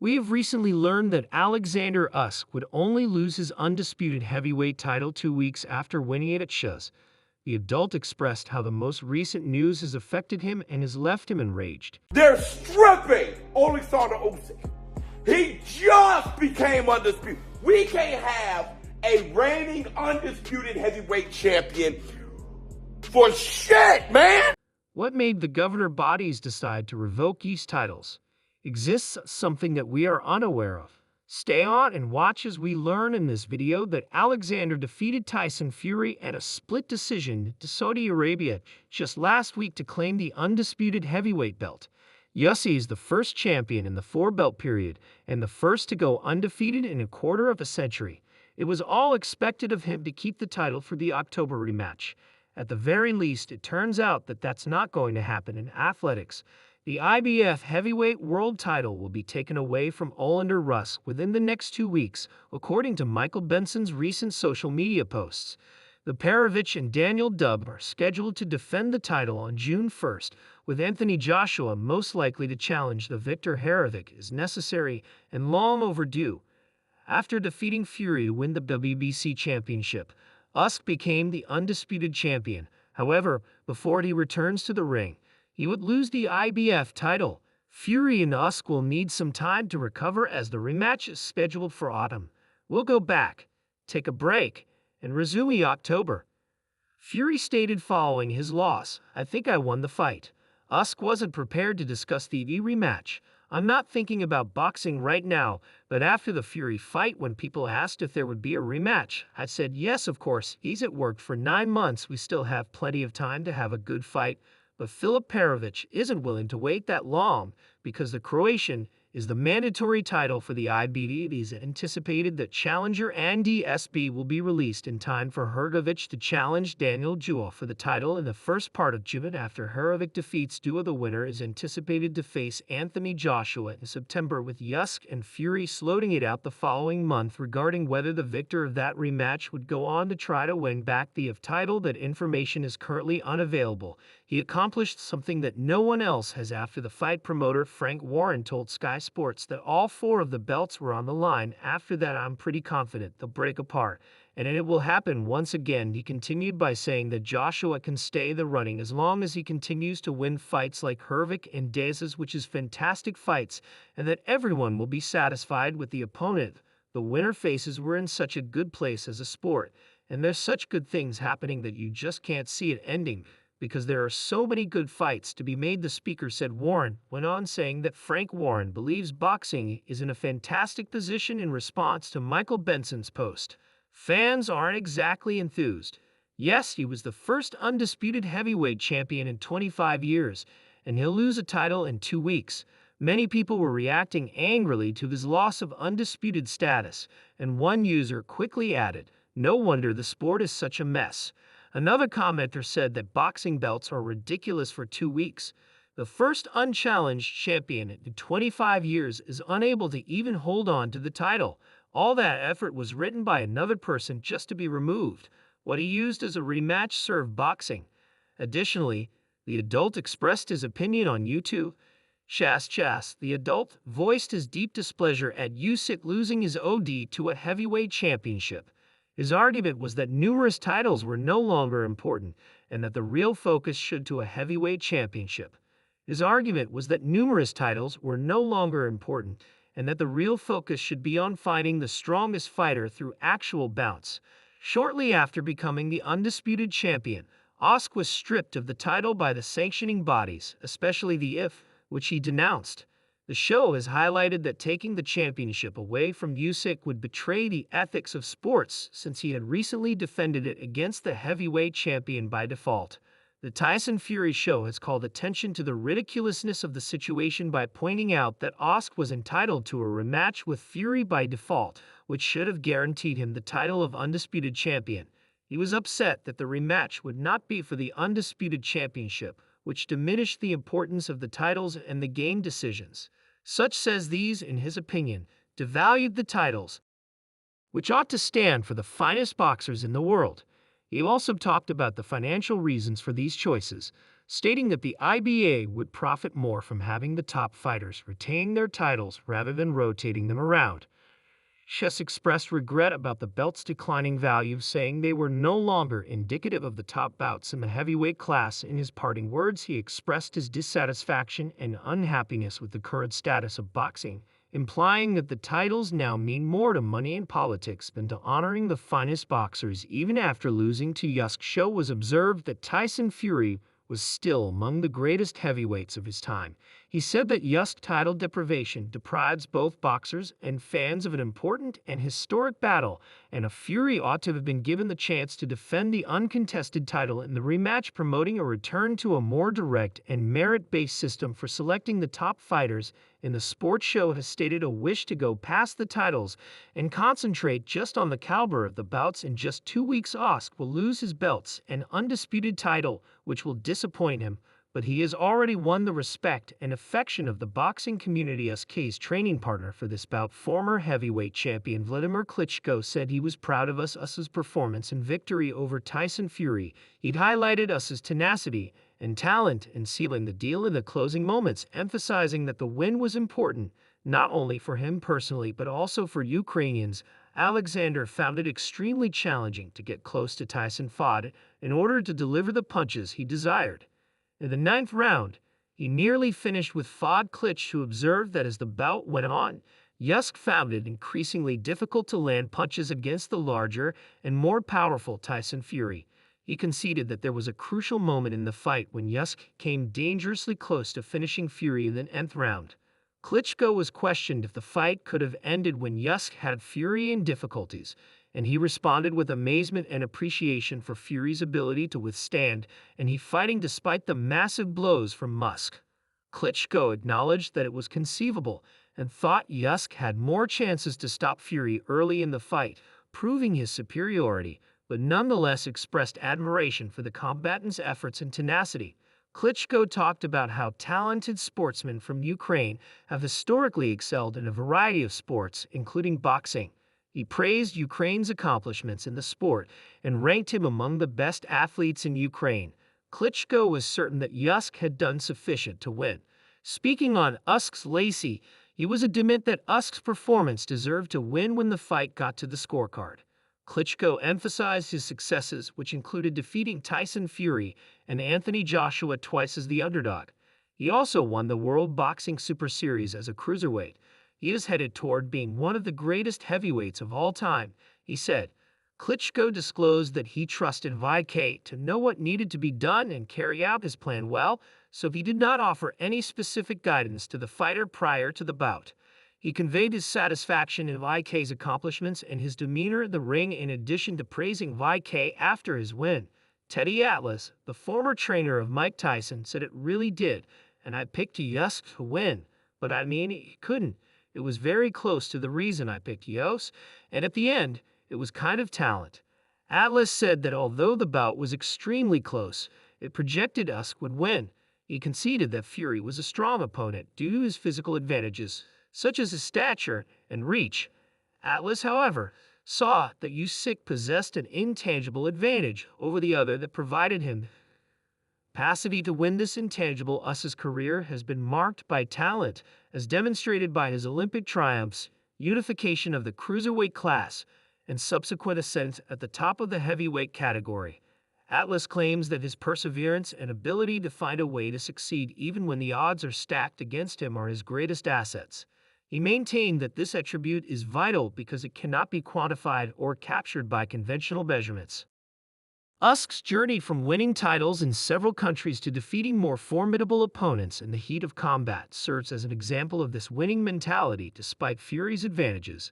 We have recently learned that Oleksandr Usyk would only lose his undisputed heavyweight title 2 weeks after winning it at shows. The adult expressed how the most recent news has affected him and has left him enraged. They're stripping Oleksandr Usyk. He just became undisputed. We can't have a reigning undisputed heavyweight champion for shit, man! What made the governor bodies decide to revoke these titles? Exists something that we are unaware of. Stay on and watch as we learn in this video that Oleksandr defeated Tyson Fury at a split decision to Saudi Arabia just last week to claim the undisputed heavyweight belt. Usyk is the first champion in the four-belt period and the first to go undefeated in a quarter of a century. It was all expected of him to keep the title for the October rematch. At the very least, it turns out that that's not going to happen in athletics. The IBF heavyweight world title will be taken away from Oleksandr Usyk within the next 2 weeks, according to Michael Benson's recent social media posts. The Perovich and Daniel Dubb are scheduled to defend the title on June 1st, with Anthony Joshua most likely to challenge the Victor Herovic as necessary and long overdue. After defeating Fury to win the WBC championship, Usyk became the undisputed champion. However, before he returns to the ring, he would lose the IBF title. Fury and Usyk will need some time to recover as the rematch is scheduled for autumn. We'll go back, take a break, and resume in October. Fury stated following his loss, "I think I won the fight." Usyk wasn't prepared to discuss the rematch. "I'm not thinking about boxing right now, but after the Fury fight when people asked if there would be a rematch, I said yes, of course. He's at work for 9 months. We still have plenty of time to have a good fight. But Filip Perovich isn't willing to wait that long because the Croatian is the mandatory title for the IBF. It is anticipated that challenger Andy SB will be released in time for Hrgovic to challenge Daniel Duo for the title in the first part of June. After Hrgovic defeats Duo, the winner is anticipated to face Anthony Joshua in September, with Usyk and Fury slotting it out the following month. Regarding whether the victor of that rematch would go on to try to win back the IBF title, that information is currently unavailable. He accomplished something that no one else has after the fight. Promoter Frank Warren told Sky Sports that all 4 of the belts were on the line. "After that, I'm pretty confident they'll break apart, and it will happen once again." He continued by saying that Joshua can stay the running as long as he continues to win fights like Hrgovic and Dazes, which is fantastic fights, and that everyone will be satisfied with the opponent the winner faces. "We're in such a good place as a sport, and there's such good things happening that you just can't see it ending, because there are so many good fights to be made," the speaker said. Warren went on saying that Frank Warren believes boxing is in a fantastic position in response to Michael Benson's post. "Fans aren't exactly enthused. Yes, he was the first undisputed heavyweight champion in 25 years, and he'll lose a title in 2 weeks. Many people were reacting angrily to his loss of undisputed status, and one user quickly added, 'No wonder the sport is such a mess.' Another commenter said that boxing belts are ridiculous for 2 weeks. The first unchallenged champion in 25 years is unable to even hold on to the title. All that effort was written by another person just to be removed. What he used as a rematch served boxing." Additionally, the adult expressed his opinion on YouTube. Chas, the adult, voiced his deep displeasure at Usyk losing his OD to a heavyweight championship. His argument was that numerous titles were no longer important and that the real focus should to a heavyweight championship. His argument was that numerous titles were no longer important and that the real focus should be on finding the strongest fighter through actual bouts. Shortly after becoming the undisputed champion, Usyk was stripped of the title by the sanctioning bodies, especially the IBF, which he denounced. The show has highlighted that taking the championship away from Usyk would betray the ethics of sports, since he had recently defended it against the heavyweight champion by default. The Tyson Fury show has called attention to the ridiculousness of the situation by pointing out that Usyk was entitled to a rematch with Fury by default, which should have guaranteed him the title of undisputed champion. He was upset that the rematch would not be for the undisputed championship, which diminished the importance of the titles and the game decisions. Such says these, in his opinion, devalued the titles, which ought to stand for the finest boxers in the world. He also talked about the financial reasons for these choices. stating that the IBA would profit more from having the top fighters retain their titles rather than rotating them around. Usyk expressed regret about the belt's declining value, saying they were no longer indicative of the top bouts in the heavyweight class. In his parting words, he expressed his dissatisfaction and unhappiness with the current status of boxing, implying that the titles now mean more to money and politics than to honoring the finest boxers. Even after losing to Usyk, Show was observed that Tyson Fury was still among the greatest heavyweights of his time. He said that Usyk title deprivation deprives both boxers and fans of an important and historic battle, and a Fury ought to have been given the chance to defend the uncontested title in the rematch, promoting a return to a more direct and merit-based system for selecting the top fighters in the sport. Show has stated a wish to go past the titles and concentrate just on the caliber of the bouts. In just 2 weeks, Usyk will lose his belts and undisputed title, which will disappoint him, but he has already won the respect and affection of the boxing community. Usy's training partner for this bout, former heavyweight champion Vladimir Klitschko, said he was proud of Usyk's performance and victory over Tyson Fury. He'd highlighted Usyk's tenacity and talent in sealing the deal in the closing moments, emphasizing that the win was important, not only for him personally but also for Ukrainians. Oleksandr found it extremely challenging to get close to Tyson fought in order to deliver the punches he desired. In the 9th round, he nearly finished with Fod Klitsch, who observed that as the bout went on, Usyk found it increasingly difficult to land punches against the larger and more powerful Tyson Fury. He conceded that there was a crucial moment in the fight when Usyk came dangerously close to finishing Fury in the 10th round. Klitschko was questioned if the fight could have ended when Usyk had Fury in difficulties, and he responded with amazement and appreciation for Fury's ability to withstand and he fighting despite the massive blows from Usyk. Klitschko acknowledged that it was conceivable and thought Usyk had more chances to stop Fury early in the fight, proving his superiority, but nonetheless expressed admiration for the combatant's efforts and tenacity. Klitschko talked about how talented sportsmen from Ukraine have historically excelled in a variety of sports, including boxing. He praised Ukraine's accomplishments in the sport and ranked him among the best athletes in Ukraine. Klitschko was certain that Usyk had done sufficient to win. Speaking on Usyk's legacy, he was adamant that Usyk's performance deserved to win when the fight got to the scorecard. Klitschko emphasized his successes, which included defeating Tyson Fury and Anthony Joshua twice as the underdog. He also won the World Boxing Super Series as a cruiserweight. He is headed toward being one of the greatest heavyweights of all time, he said. Klitschko disclosed that he trusted VK to know what needed to be done and carry out his plan well, so he did not offer any specific guidance to the fighter prior to the bout. He conveyed his satisfaction in VK's accomplishments and his demeanor in the ring, in addition to praising VK after his win. Teddy Atlas, the former trainer of Mike Tyson, said it really did, and I picked Usyk to win, but I mean, he couldn't. It was very close to the reason I picked Usyk, and at the end, it was kind of talent. Atlas said that although the bout was extremely close, it projected Usyk would win. He conceded that Fury was a strong opponent due to his physical advantages, such as his stature and reach. Atlas, however, saw that Usyk possessed an intangible advantage over the other that provided him capacity to win. This intangible. Usyk's career has been marked by talent, as demonstrated by his Olympic triumphs, unification of the cruiserweight class, and subsequent ascent at the top of the heavyweight category. Atlas claims that his perseverance and ability to find a way to succeed even when the odds are stacked against him are his greatest assets. He maintained that this attribute is vital because it cannot be quantified or captured by conventional measurements. Usyk's journey from winning titles in several countries to defeating more formidable opponents in the heat of combat serves as an example of this winning mentality despite Fury's advantages.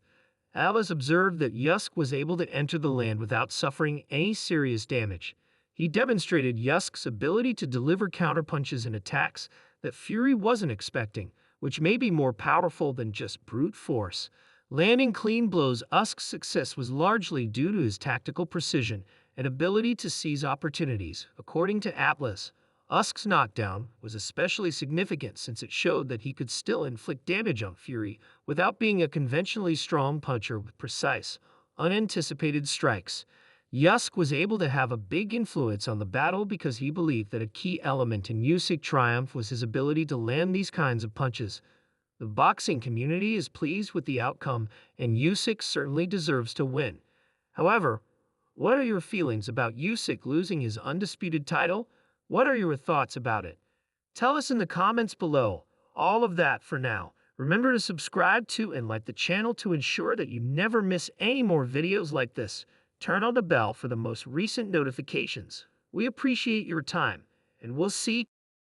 Atlas observed that Usyk was able to enter the land without suffering any serious damage. He demonstrated Usyk's ability to deliver counterpunches and attacks that Fury wasn't expecting, which may be more powerful than just brute force. Landing clean blows. Usyk's success was largely due to his tactical precision and ability to seize opportunities. According to Atlas, Usyk's knockdown was especially significant since it showed that he could still inflict damage on Fury without being a conventionally strong puncher with precise, unanticipated strikes. Usyk was able to have a big influence on the battle because he believed that a key element in Usyk's triumph was his ability to land these kinds of punches. The boxing community is pleased with the outcome, and Usyk certainly deserves to win. However, what are your feelings about Usyk losing his undisputed title? What are your thoughts about it? Tell us in the comments below. All of that for now. Remember to subscribe to and like the channel to ensure that you never miss any more videos like this. Turn on the bell for the most recent notifications. We appreciate your time, and we'll see